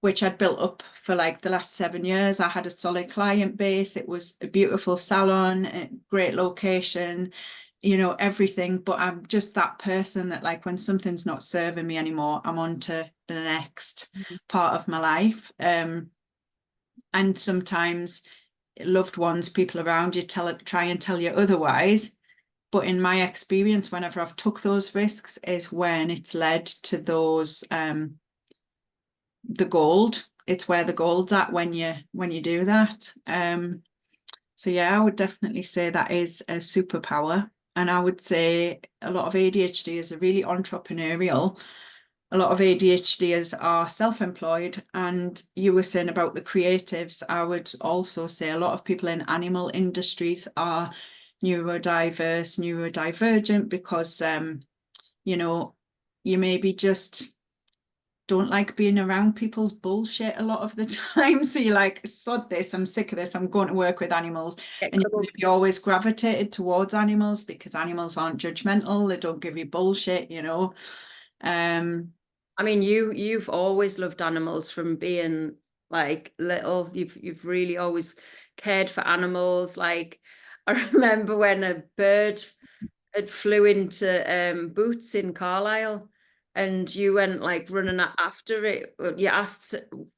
which I'd built up for like the last 7 years. I had a solid client base. It was a beautiful salon, a great location, everything. But I'm just that person that like when something's not serving me anymore, I'm on to the next part of my life. And sometimes loved ones, people around you try and tell you otherwise. But in my experience, whenever I've took those risks is when it's led to those the gold. It's where the gold's at when you do that. So yeah, I would definitely say that is a superpower. And I would say a lot of ADHDers are really entrepreneurial. A lot of ADHDers are self-employed. And you were saying about the creatives, I would also say a lot of people in animal industries are neurodivergent because you maybe just don't like being around people's bullshit a lot of the time. So you're like, sod this, I'm sick of this, I'm going to work with animals. And you're maybe always gravitated towards animals because animals aren't judgmental, they don't give you bullshit. I mean, you've always loved animals from being like little. You've really always cared for animals. Like I remember when a bird had flew into Boots in Carlisle, and you went like running after it. You asked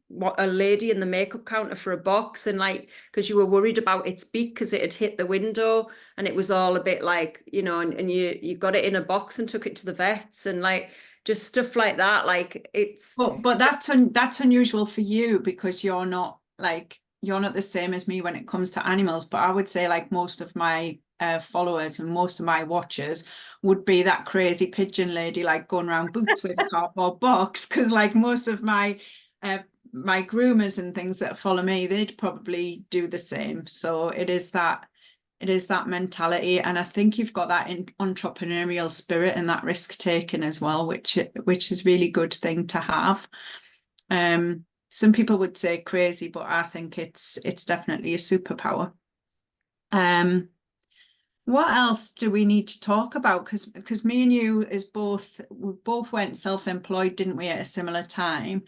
what a lady in the makeup counter for a box, and like because you were worried about its beak because it had hit the window, and it was all a bit like and you got it in a box and took it to the vets, and like just stuff like that. Like it's but that's unusual for you because you're not like you're not the same as me when it comes to animals, but I would say like most of my followers and most of my watchers would be that crazy pigeon lady, like going around Boots with a cardboard box. Because like most of uh, my groomers and things that follow me, they'd probably do the same. So it is that mentality, and I think you've got that in entrepreneurial spirit and that risk taking as well, which is really good thing to have. Some people would say crazy, but I think it's definitely a superpower. What else do we need to talk about? Because me and you is we both went self-employed, didn't we, at a similar time?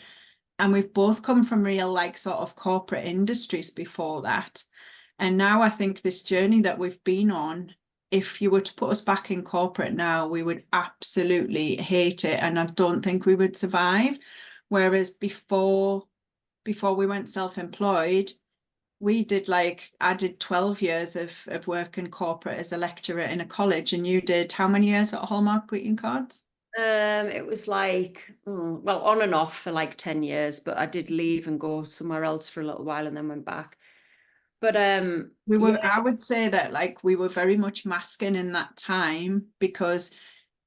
And we've both come from real like sort of corporate industries before that. And now I think this journey that we've been on, if you were to put us back in corporate now, we would absolutely hate it. And I don't think we would survive. Whereas before we went self-employed, I did 12 years of work in corporate as a lecturer in a college, and you did how many years at Hallmark greeting cards? It was like, well, on and off for like 10 years, but I did leave and go somewhere else for a little while and then went back. But yeah, I would say that like we were very much masking in that time, because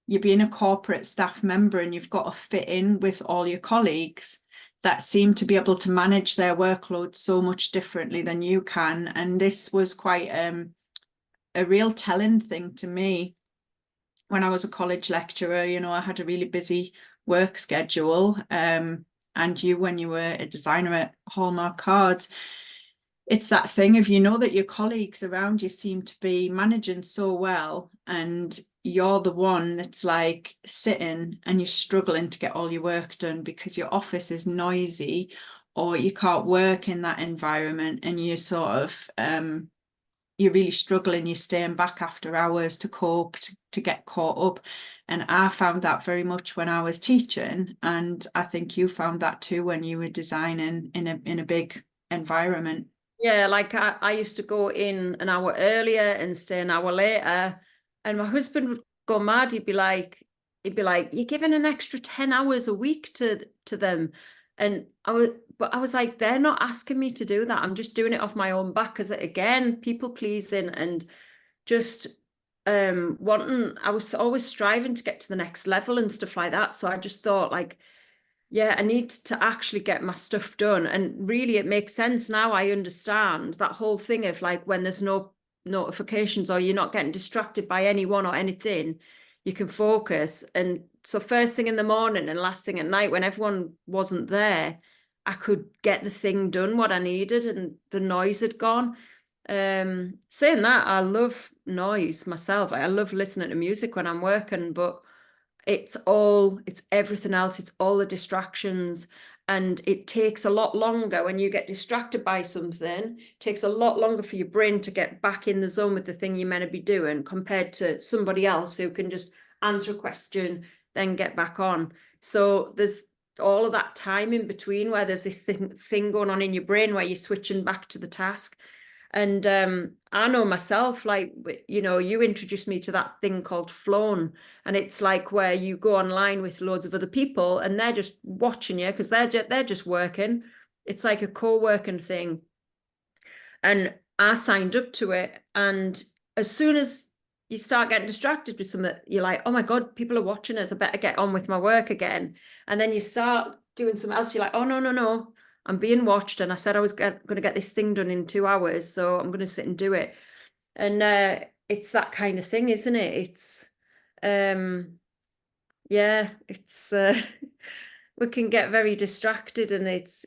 you're being a corporate staff member and you've got to fit in with all your colleagues that seem to be able to manage their workload so much differently than you can. And this was quite a real telling thing to me when I was a college lecturer. You know, I had a really busy work schedule. And you, when you were a designer at Hallmark Cards, it's that thing of, you know, that your colleagues around you seem to be managing so well, and you're the one that's like sitting and you're struggling to get all your work done because your office is noisy, or you can't work in that environment, and you're sort of you're really struggling, you're staying back after hours to cope, to get caught up. And I found that very much when I was teaching, and I think you found that too when you were designing in a big environment. yeah, like I used to go in an hour earlier and stay an hour later, and my husband would go mad. He'd be like, "You're giving an extra 10 hours a week to them," and I was like, "They're not asking me to do that. I'm just doing it off my own back." Because again, people pleasing and just wanting. I was always striving to get to the next level and stuff like that. So I just thought like, yeah, I need to actually get my stuff done. And really, it makes sense now. I understand that whole thing of like when there's no notifications or you're not getting distracted by anyone or anything, you can focus. And so, first thing in the morning and last thing at night, when everyone wasn't there, I could get the thing done what I needed and the noise had gone. Saying that, I love noise myself. I love listening to music when I'm working, but it's everything else, it's all the distractions, and it takes a lot longer when you get distracted by something. It takes a lot longer for your brain to get back in the zone with the thing you're meant to be doing, compared to somebody else who can just answer a question then get back on. So there's all of that time in between where there's this thing going on in your brain where you're switching back to the task. And I know myself, like, you know, you introduced me to that thing called Flown. And it's like where you go online with loads of other people and they're just watching you because they're just working. It's like a co-working thing. And I signed up to it. And as soon as you start getting distracted with something, you're like, oh my God, people are watching us. I better get on with my work again. And then you start doing something else. You're like, oh, no. I'm being watched, and I said I was going to get this thing done in 2 hours, so I'm going to sit and do it. And it's that kind of thing, isn't it? It's yeah, it's we can get very distracted, and it's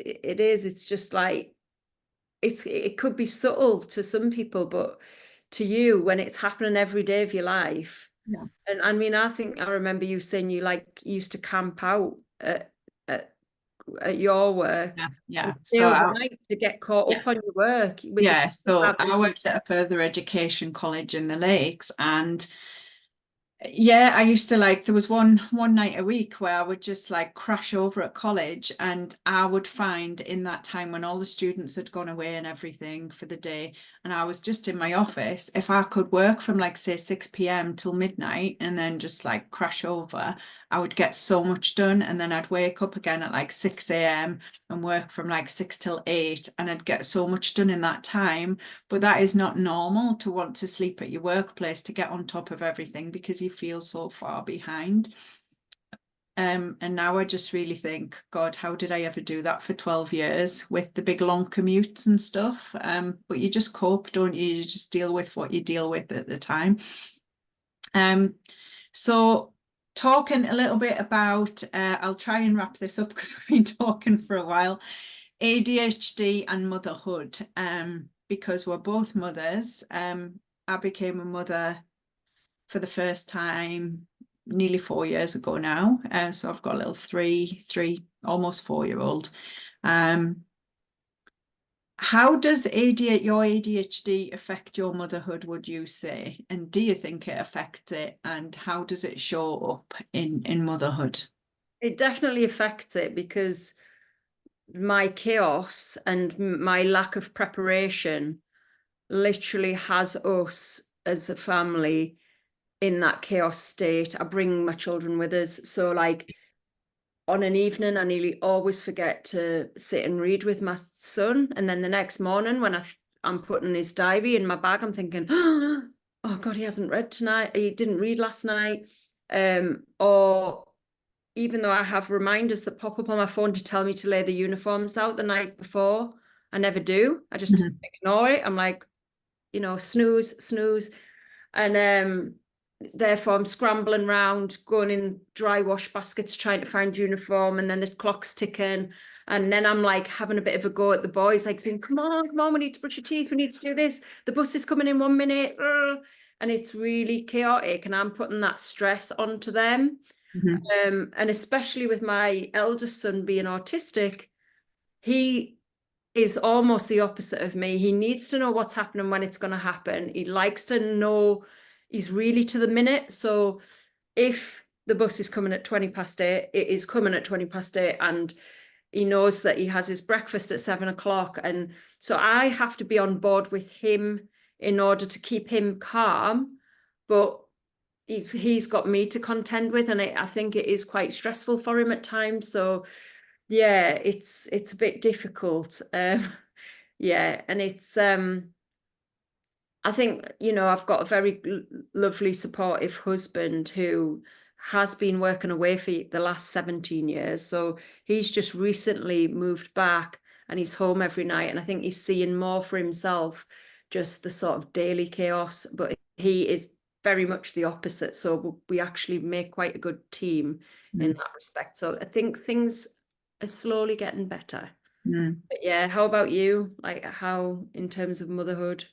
just like it could be subtle to some people, but to you, when it's happening every day of your life. Yeah. And I mean, I think I remember you saying you like used to camp out at your work and Yeah. stay overnight to get caught Yeah. up on your work with the Yeah, stuff you so have. I worked at a further education college in the Lakes, and yeah, I used to like, there was one night a week where I would just like crash over at college, and I would find in that time when all the students had gone away and everything for the day, and I was just in my office, if I could work from like say 6 p.m. till midnight and then just like crash over, I would get so much done, and then I'd wake up again at like 6 a.m. and work from like 6 till 8, and I'd get so much done in that time. But that is not normal to want to sleep at your workplace to get on top of everything because you feel so far behind. And now I just really think, God, how did I ever do that for 12 years with the big long commutes and stuff? But you just cope, don't you? You just deal with what you deal with at the time. So talking a little bit about, I'll try and wrap this up because we've been talking for a while, ADHD and motherhood, because we're both mothers. I became a mother for the first time nearly 4 years ago now. So I've got a little three, almost 4-year-old. How does your ADHD affect your motherhood, would you say? And do you think it affects it? And how does it show up in motherhood? It definitely affects it because my chaos and my lack of preparation literally has us as a family in that chaos state. I bring my children with us. So like on an evening, I nearly always forget to sit and read with my son. And then the next morning when I'm putting his diary in my bag, I'm thinking, oh God, he hasn't read tonight. He didn't read last night. Or even though I have reminders that pop up on my phone to tell me to lay the uniforms out the night before, I never do. I just ignore it. I'm like, snooze, snooze. And therefore I'm scrambling around, going in dry wash baskets, trying to find uniform, and then the clock's ticking. And then I'm like having a bit of a go at the boys, like saying, come on, we need to brush your teeth, we need to do this. The bus is coming in 1 minute. And it's really chaotic, and I'm putting that stress onto them. And especially with my eldest son being autistic, he is almost the opposite of me. He needs to know what's happening when it's going to happen. He likes to know, he's really to the minute. So if the bus is coming at 8:20, it is coming at 8:20, and he knows that he has his breakfast at 7 o'clock. And so I have to be on board with him in order to keep him calm. But he's got me to contend with, and I think it is quite stressful for him at times. So yeah, it's a bit difficult. Yeah, and it's I think, I've got a very lovely, supportive husband who has been working away for the last 17 years. So he's just recently moved back and he's home every night. And I think he's seeing more for himself, just the sort of daily chaos. But he is very much the opposite. So we actually make quite a good team in that respect. So I think things are slowly getting better. But yeah, how about you? Like, how in terms of motherhood?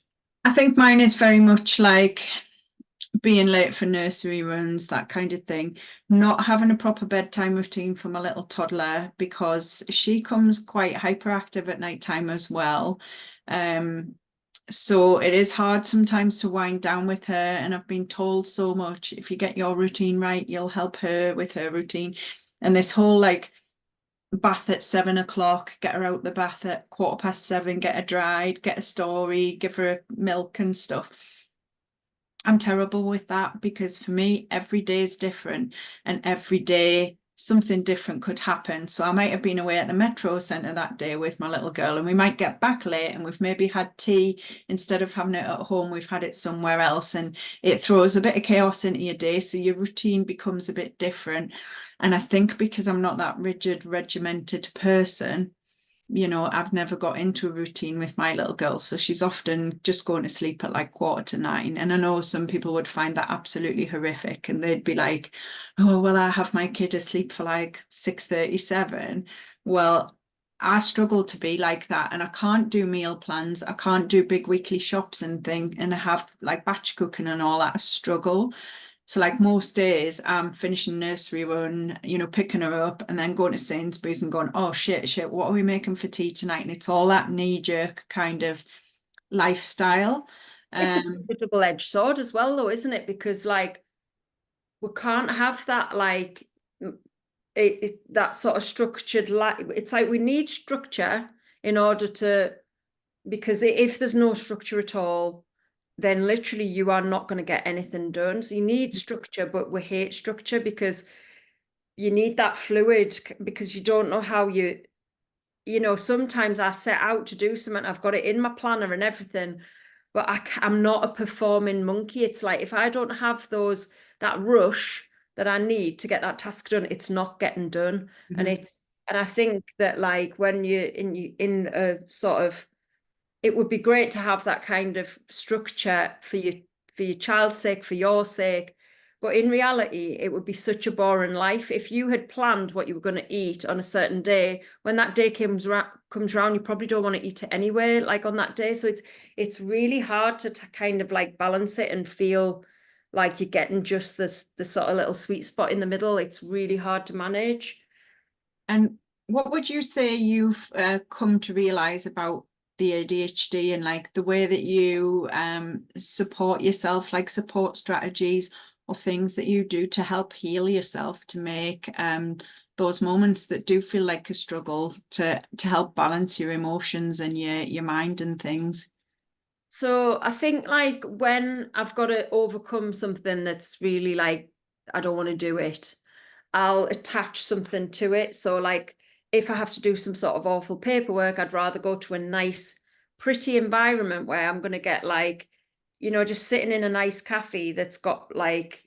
I think mine is very much like being late for nursery runs, that kind of thing. Not having a proper bedtime routine for my little toddler because she comes quite hyperactive at night time as well. So it is hard sometimes to wind down with her. And I've been told so much, if you get your routine right, you'll help her with her routine. And this whole like bath at 7 o'clock, get her out the bath at 7:15, get her dried, get a story, give her milk and stuff. I'm terrible with that because for me, every day is different, and every day something different could happen. So I might have been away at the Metro Centre that day with my little girl, and we might get back late and we've maybe had tea instead of having it at home, we've had it somewhere else, and it throws a bit of chaos into your day. So your routine becomes a bit different. And I think because I'm not that rigid, regimented person, I've never got into a routine with my little girl. So she's often just going to sleep at like 9:15. And I know some people would find that absolutely horrific. And they'd be like, oh, well, I have my kid asleep for like 6:37. Well, I struggle to be like that. And I can't do meal plans. I can't do big weekly shops and thing. And I have like batch cooking and all that. I struggle. So like most days I'm finishing nursery run, picking her up and then going to Sainsbury's and going, oh shit, what are we making for tea tonight? And it's all that knee-jerk kind of lifestyle. It's a double-edged sword as well, though, isn't it? Because like we can't have that like that sort of structured it's like we need structure in order to, because if there's no structure at all, then literally you are not going to get anything done. So you need structure, but we hate structure because you need that fluid because you don't know how you know, sometimes I set out to do something, I've got it in my planner and everything, but I'm not a performing monkey. It's like if I don't have that rush that I need to get that task done, it's not getting done. And I think that like when you're in a sort of, it would be great to have that kind of structure for your child's sake, for your sake. But in reality, it would be such a boring life. If you had planned what you were going to eat on a certain day, when that day comes around, you probably don't want to eat it anyway, like on that day. So it's really hard to kind of like balance it and feel like you're getting just the sort of little sweet spot in the middle. It's really hard to manage. And what would you say you've come to realize about the ADHD and like the way that you support yourself, like support strategies or things that you do to help heal yourself, to make those moments that do feel like a struggle, to help balance your emotions and your mind and things? So I think like when I've got to overcome something that's really like, I don't want to do it, I'll attach something to it. So like if I have to do some sort of awful paperwork, I'd rather go to a nice, pretty environment where I'm going to get like, you know, just sitting in a nice cafe that's got like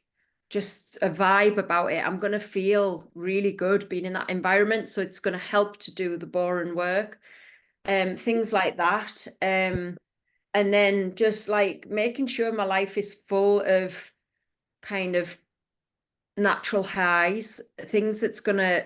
just a vibe about it. I'm going to feel really good being in that environment. So it's going to help to do the boring work. Things like that. And then just like making sure my life is full of kind of natural highs, things that's going to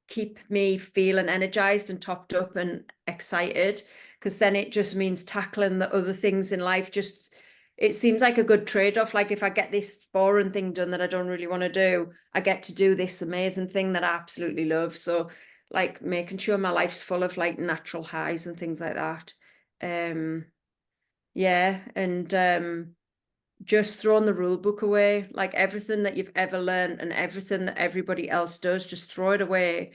keep me feeling energized and topped up and excited, because then it just means tackling the other things in life. Just it seems like a good trade-off. Like if I get this boring thing done that I don't really want to do, I get to do this amazing thing that I absolutely love. So like making sure my life's full of like natural highs and things like that. Yeah, and just throwing the rule book away, like everything that you've ever learned and everything that everybody else does, just throw it away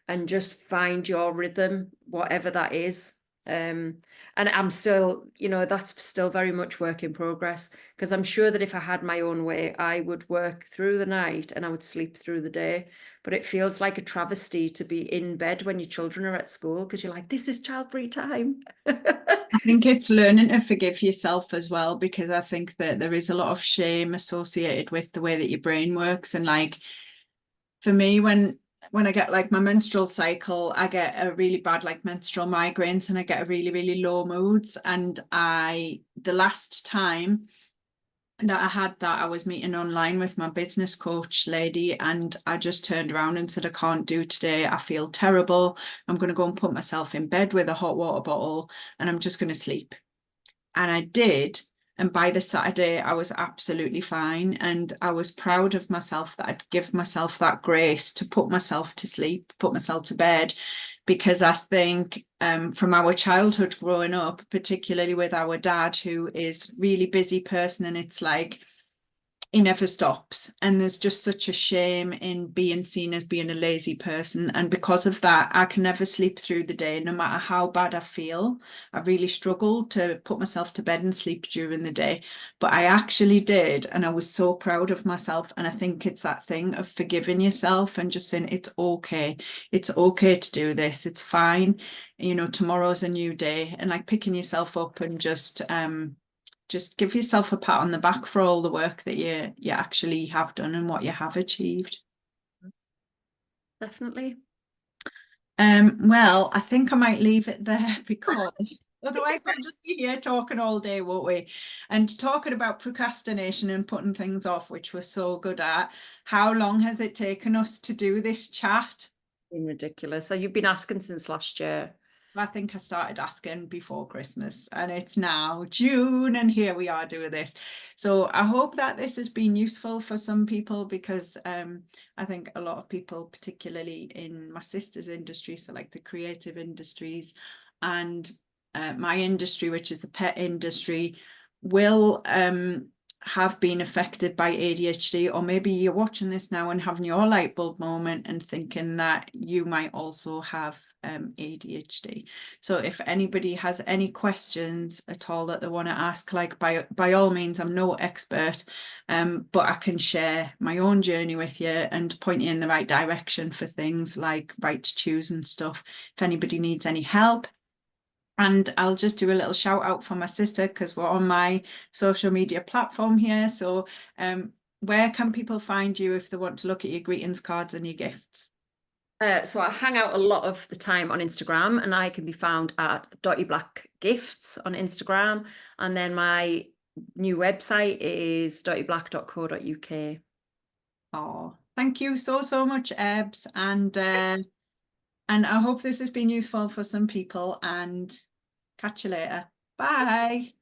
and just find your rhythm, whatever that is. And I'm still, you know, that's still very much work in progress, because I'm sure that if I had my own way, I would work through the night and I would sleep through the day. But it feels like a travesty to be in bed when your children are at school, because you're like, this is child-free time. I think it's learning to forgive yourself as well, because I think that there is a lot of shame associated with the way that your brain works. And like for me, when I get like my menstrual cycle, I get a really bad like menstrual migraines and I get a really low moods. And the last time that I had that, I was meeting online with my business coach lady, and I just turned around and said, I can't do today. I feel terrible. I'm going to go and put myself in bed with a hot water bottle and I'm just going to sleep. And I did. And by the Saturday, I was absolutely fine. And I was proud of myself that I'd give myself that grace to put myself to sleep, put myself to bed, because I think from our childhood growing up, particularly with our dad, who is really busy person, and it's like he never stops, and there's just such a shame in being seen as being a lazy person. And because of that, I can never sleep through the day, no matter how bad I feel. I really struggle to put myself to bed and sleep during the day, but I actually did, and I was so proud of myself. And I think it's that thing of forgiving yourself and just saying it's okay to do this, it's fine, you know, tomorrow's a new day, and like picking yourself up and just give yourself a pat on the back for all the work that you actually have done and what you have achieved. Definitely. Well, I think I might leave it there because otherwise we'll just be here talking all day, won't we? And talking about procrastination and putting things off, which we're so good at. How long has it taken us to do this chat? It's been ridiculous. So you've been asking since last year. So I think I started asking before Christmas, and it's now June and here we are doing this. So I hope that this has been useful for some people, because I think a lot of people, particularly in my sister's industry, so like the creative industries and my industry, which is the pet industry, will have been affected by ADHD, or maybe you're watching this now and having your light bulb moment and thinking that you might also have ADHD. So if anybody has any questions at all that they want to ask, like by all means, I'm no expert, but I can share my own journey with you and point you in the right direction for things like right to choose and stuff, if anybody needs any help. And I'll just do a little shout out for my sister, because we're on my social media platform here. So where can people find you if they want to look at your greetings cards and your gifts? So I hang out a lot of the time on Instagram, and I can be found at Dotty Black Gifts on Instagram. And then my new website is dottyblack.co.uk. Oh, thank you so much, Ebs. And I hope this has been useful for some people, and catch you later. Bye.